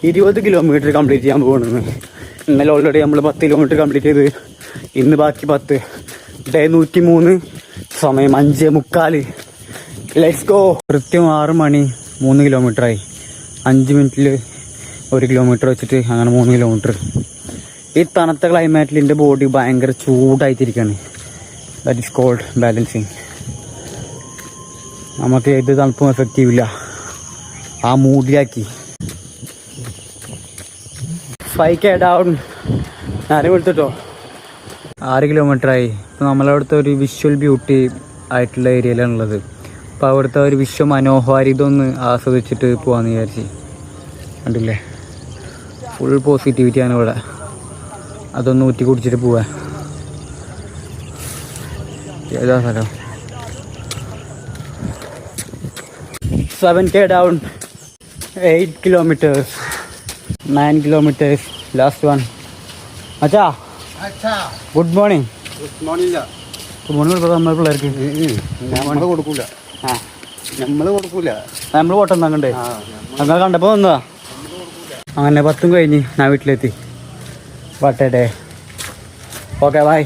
20 kilometre complete ചെയ്യാൻ പോകുന്നത്. ഇന്നലെ ഓൾറെഡി നമ്മൾ 10 കിലോമീറ്റർ കംപ്ലീറ്റ് ചെയ്ത്, ഇന്ന് ബാക്കി 10. ഡേ 103, സമയം 5:45. Let's go. കൃത്യം 6 മണി, 3 കിലോമീറ്ററായി. 5 മിനിറ്റിൽ 1 കിലോമീറ്റർ വെച്ചിട്ട് അങ്ങനെ 3 കിലോമീറ്റർ. ഈ തണുത്ത ക്ലൈമാറ്റിൽ എൻ്റെ ബോഡി ഭയങ്കര ചൂടായിട്ടിരിക്കുകയാണ്. That is cold balancing. നമുക്ക് ഏത് തണുപ്പും എഫക്റ്റീവ് ഇല്ല. ആ മൂഡിലാക്കി 5K ഡൗൺ. ഞാനും എടുത്തിട്ടോ 6 കിലോമീറ്ററായി. ഇപ്പോൾ നമ്മളവിടുത്തെ ഒരു വിഷ്വൽ ബ്യൂട്ടി ആയിട്ടുള്ള ഏരിയയിലാണുള്ളത്. അപ്പോൾ അവിടുത്തെ ഒരു വിശ്വ മനോഹാരിതൊന്ന് ആസ്വദിച്ചിട്ട് പോകാമെന്ന് വിചാരിച്ച്. കണ്ടില്ലേ, ഫുൾ പോസിറ്റിവിറ്റിയാണ് ഇവിടെ. അതൊന്ന് ഊറ്റി കുടിച്ചിട്ട് പോവാ. ഏതാ സ്ഥലം? 7K down, 8 kilometres, 9 kilometres, last one. അച്ഛാ good morning. Good morning. Good morning നമ്മൾ പിള്ളേർക്ക് നമ്മൾ കൊടുക്കൂല. നമ്മൾ ഓട്ടം തങ്ങണ്ടേ? അങ്ങനെ കണ്ടപ്പോൾ വന്നതാ. അങ്ങനെ 10 കഴിഞ്ഞ് ഞാൻ വീട്ടിലെത്തി. What A day. Okay bye.